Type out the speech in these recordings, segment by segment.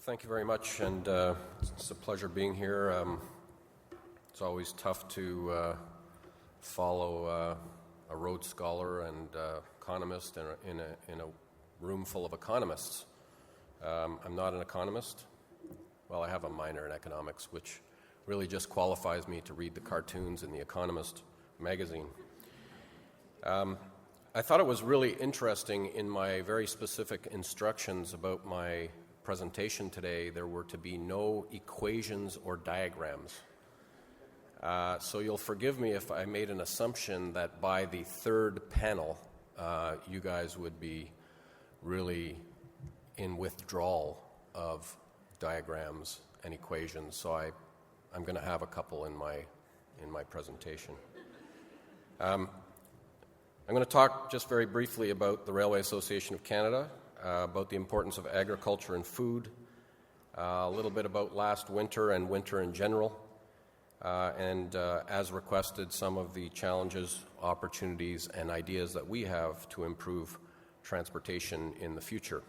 Thank you very much, and it's a pleasure being here. It's always tough to follow a Rhodes Scholar and economist in a room full of economists. I'm not an economist. Well, I have a minor in economics, which really just qualifies me to read the cartoons in The Economist magazine. I thought it was really interesting in my very specific instructions about my presentation today, there were to be no equations or diagrams. So you'll forgive me if I made an assumption that by the third panel, you guys would be really in withdrawal of diagrams and equations. So I'm going to have a couple in my presentation. I'm going to talk just very briefly about the Railway Association of Canada, about the importance of agriculture and food, a little bit about last winter and winter in general, and as requested, some of the challenges, opportunities, and ideas that we have to improve transportation in the future.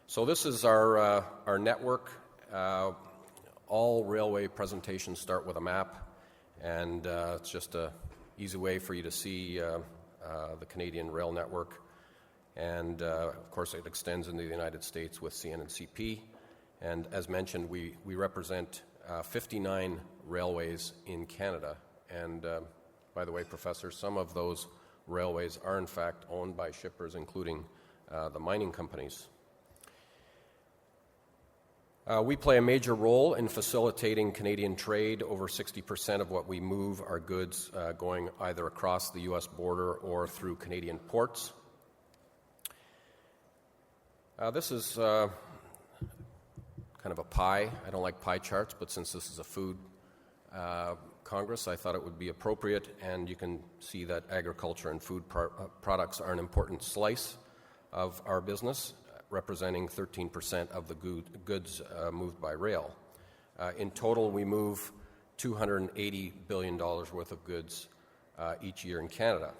So this is our network. All railway presentations start with a map, and it's just an easy way for you to see the Canadian rail network. And, of course, it extends into the United States with CN and CP. And as mentioned, we represent 59 railways in Canada. And, by the way, Professor, some of those railways are, in fact, owned by shippers, including the mining companies. We play a major role in facilitating Canadian trade. Over 60% of what we move are goods going either across the U.S. border or through Canadian ports. This is kind of a pie. I don't like pie charts, but since this is a food congress, I thought it would be appropriate. And you can see that agriculture and food products are an important slice of our business, representing 13% of the goods moved by rail. In total, we move $280 billion worth of goods each year in Canada.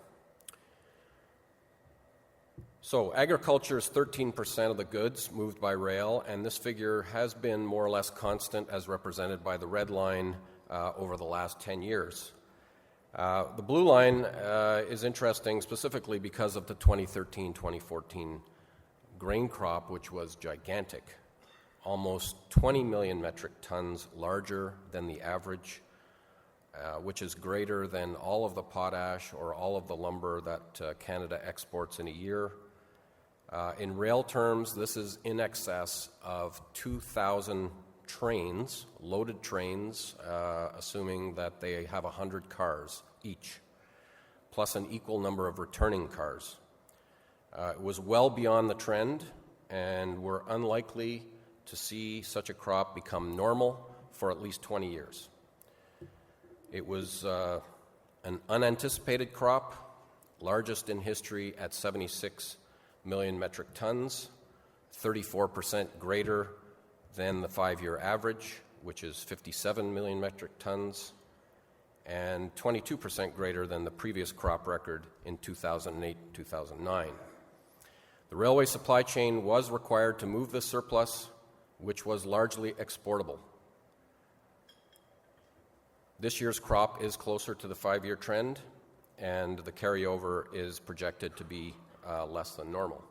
So agriculture is 13% of the goods moved by rail, and this figure has been more or less constant as represented by the red line over the last 10 years. The blue line is interesting specifically because of the 2013-2014 grain crop, which was gigantic, almost 20 million metric tons larger than the average, which is greater than all of the potash or all of the lumber that Canada exports in a year. In rail terms, this is in excess of 2,000 trains, loaded trains, assuming that they have 100 cars each, plus an equal number of returning cars. It was well beyond the trend, and we're unlikely to see such a crop become normal for at least 20 years. It was an unanticipated crop, largest in history at 76 million metric tons, 34% greater than the 5-year average, which is 57 million metric tons, and 22% greater than the previous crop record in 2008-2009. The railway supply chain was required to move this surplus, which was largely exportable. This year's crop is closer to the 5-year trend, and the carryover is projected to be less than normal.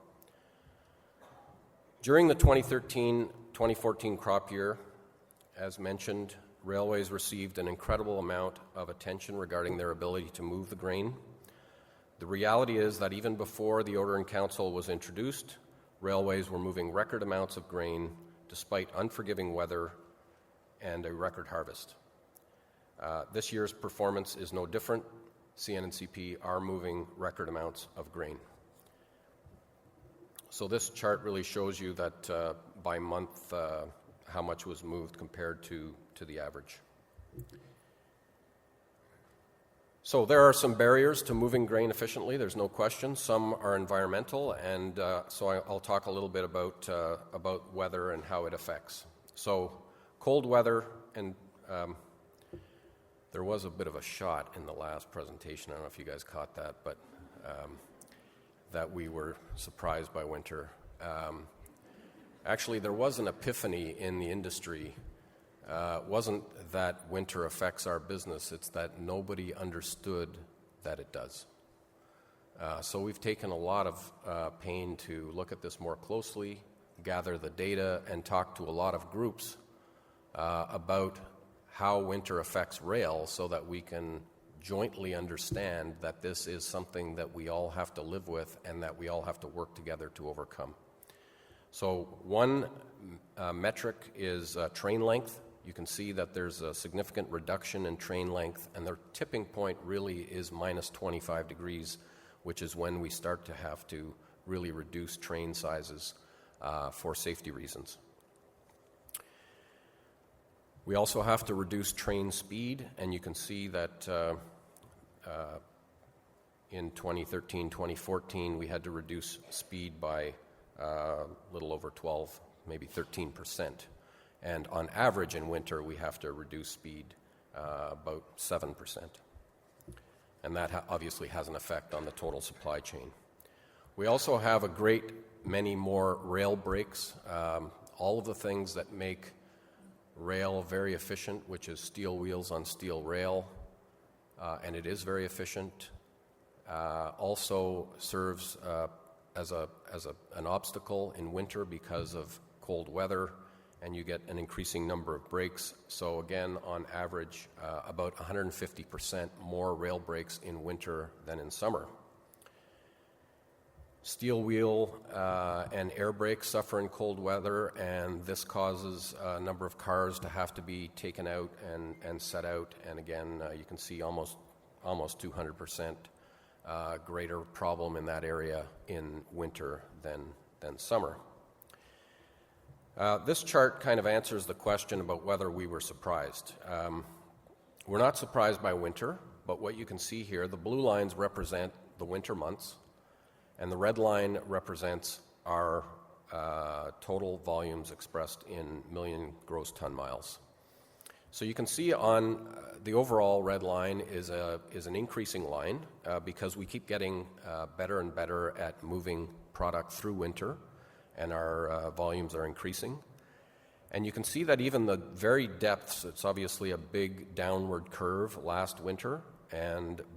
During the 2013-2014 crop year, as mentioned, railways received an incredible amount of attention regarding their ability to move the grain. The reality is that even before the Order in Council was introduced, railways were moving record amounts of grain despite unforgiving weather and a record harvest. This year's performance is no different. CN and CP are moving record amounts of grain. So this chart really shows you that by month how much was moved compared to the average. So there are some barriers to moving grain efficiently, there's no question. Some are environmental, and so I'll talk a little bit about weather and how it affects. So cold weather, and there was a bit of a shot in the last presentation, I don't know if you guys caught that, but that we were surprised by winter. Actually, there was an epiphany in the industry. It wasn't that winter affects our business, it's that nobody understood that it does. So we've taken a lot of pain to look at this more closely, gather the data, and talk to a lot of groups about how winter affects rail so that we can jointly understand that this is something that we all have to live with and that we all have to work together to overcome. So one metric is train length. You can see that there's a significant reduction in train length, and the tipping point really is minus 25 degrees, which is when we start to have to really reduce train sizes for safety reasons. We also have to reduce train speed, and you can see that in 2013, 2014, we had to reduce speed by a little over 12, maybe 13%. And on average in winter, we have to reduce speed about 7%. And that obviously has an effect on the total supply chain. We also have a great many more rail breaks, all of the things that make rail very efficient, which is steel wheels on steel rail, and it is very efficient, also serves as an obstacle in winter because of cold weather, and you get an increasing number of breaks. So again, on average, about 150% more rail breaks in winter than in summer. Steel wheel and air brakes suffer in cold weather, and this causes a number of cars to have to be taken out and set out. And again, you can see almost 200% greater problem in that area in winter than summer. This chart kind of answers the question about whether we were surprised. We're not surprised by winter, but what you can see here, the blue lines represent the winter months, and the red line represents our total volumes expressed in million gross ton miles. So you can see on the overall red line is an increasing line because we keep getting better and better at moving product through winter, and our volumes are increasing. And you can see that even the very depths, it's obviously a big downward curve last winter,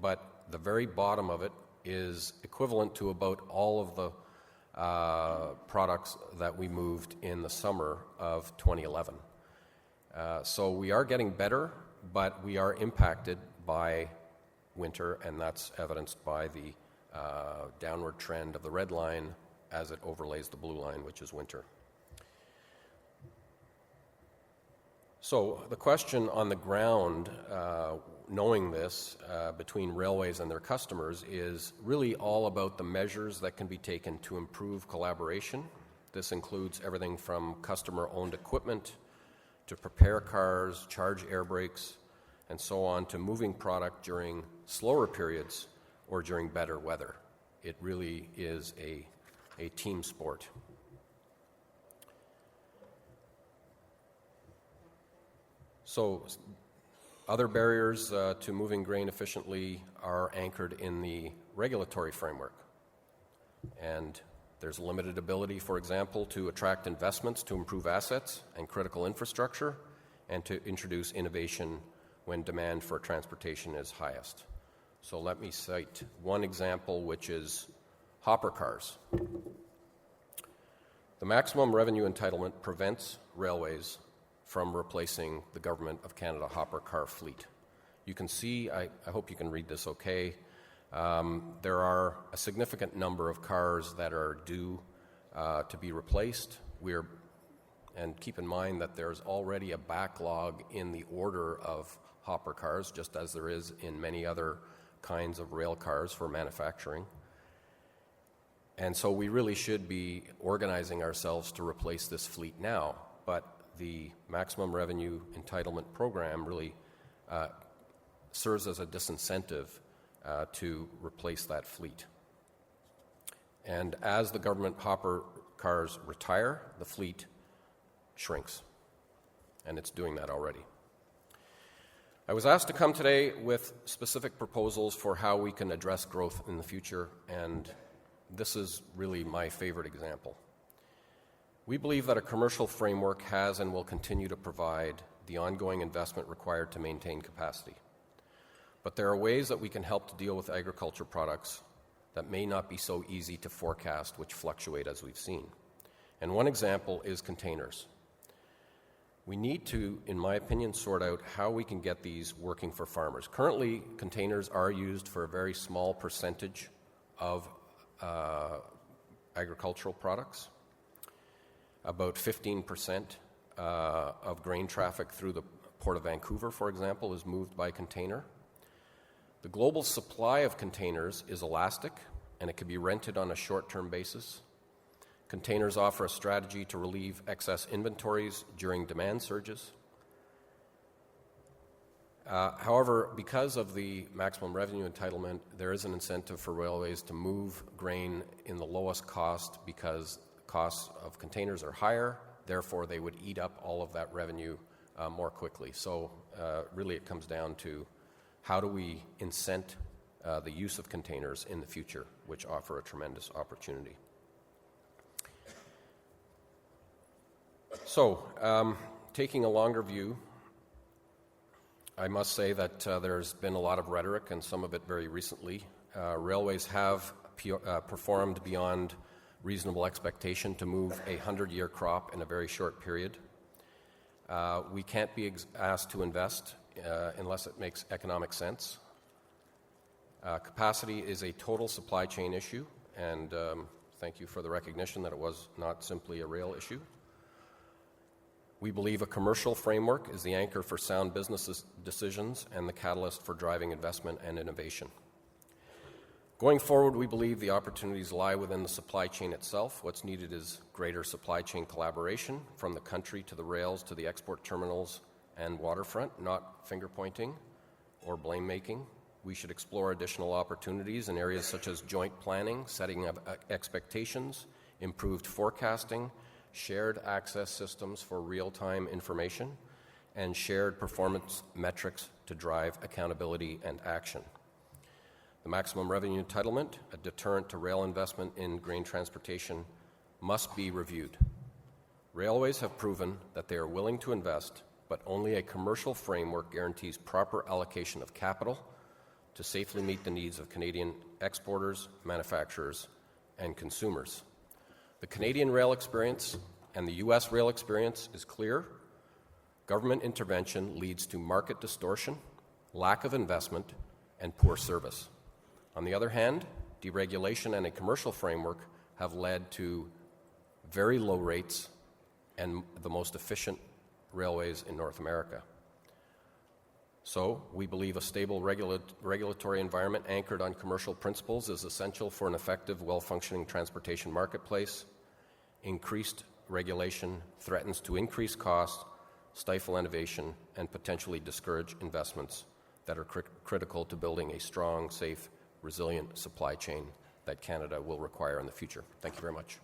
but the very bottom of it is equivalent to about all of the products that we moved in the summer of 2011. So we are getting better, but we are impacted by winter, and that's evidenced by the downward trend of the red line as it overlays the blue line, which is winter. So the question on the ground, knowing this between railways and their customers, is really all about the measures that can be taken to improve collaboration. This includes everything from customer-owned equipment to prepare cars, charge air brakes, and so on, to moving product during slower periods or during better weather. It really is a team sport. So other barriers to moving grain efficiently are anchored in the regulatory framework. And there's limited ability, for example, to attract investments to improve assets and critical infrastructure and to introduce innovation when demand for transportation is highest. So let me cite one example, which is hopper cars. The maximum revenue entitlement prevents railways from replacing the Government of Canada hopper car fleet. You can see, I hope you can read this okay, there are a significant number of cars that are due to be replaced. And keep in mind that there's already a backlog in the order of hopper cars, just as there is in many other kinds of rail cars for manufacturing. And so we really should be organizing ourselves to replace this fleet now. But the maximum revenue entitlement program really serves as a disincentive to replace that fleet. And as the government hopper cars retire, the fleet shrinks. And it's doing that already. I was asked to come today with specific proposals for how we can address growth in the future, and this is really my favorite example. We believe that a commercial framework has and will continue to provide the ongoing investment required to maintain capacity. But there are ways that we can help to deal with agriculture products that may not be so easy to forecast, which fluctuate as we've seen. And one example is containers. We need to, in my opinion, sort out how we can get these working for farmers. Currently, containers are used for a very small percentage of agricultural products. About 15% of grain traffic through the Port of Vancouver, for example, is moved by container. The global supply of containers is elastic, and it can be rented on a short-term basis. Containers offer a strategy to relieve excess inventories during demand surges. However, because of the maximum revenue entitlement, there is an incentive for railways to move grain in the lowest cost because costs of containers are higher, therefore they would eat up all of that revenue more quickly. So really it comes down to how do we incent the use of containers in the future, which offer a tremendous opportunity. So taking a longer view, I must say that there's been a lot of rhetoric, and some of it very recently. Railways have performed beyond reasonable expectation to move a 100-year crop in a very short period. We can't be asked to invest unless it makes economic sense. Capacity is a total supply chain issue, and thank you for the recognition that it was not simply a rail issue. We believe a commercial framework is the anchor for sound business decisions and the catalyst for driving investment and innovation. Going forward, we believe the opportunities lie within the supply chain itself. What's needed is greater supply chain collaboration from the country to the rails to the export terminals and waterfront, not finger-pointing or blame-making. We should explore additional opportunities in areas such as joint planning, setting of expectations, improved forecasting, shared access systems for real-time information, and shared performance metrics to drive accountability and action. The maximum revenue entitlement, a deterrent to rail investment in grain transportation, must be reviewed. Railways have proven that they are willing to invest, but only a commercial framework guarantees proper allocation of capital to safely meet the needs of Canadian exporters, manufacturers, and consumers. The Canadian rail experience and the U.S. rail experience is clear. Government intervention leads to market distortion, lack of investment, and poor service. On the other hand, deregulation and a commercial framework have led to very low rates and the most efficient railways in North America. So, we believe a stable regulatory environment anchored on commercial principles is essential for an effective, well-functioning transportation marketplace. Increased regulation threatens to increase costs, stifle innovation, and potentially discourage investments that are critical to building a strong, safe, resilient supply chain that Canada will require in the future. Thank you very much.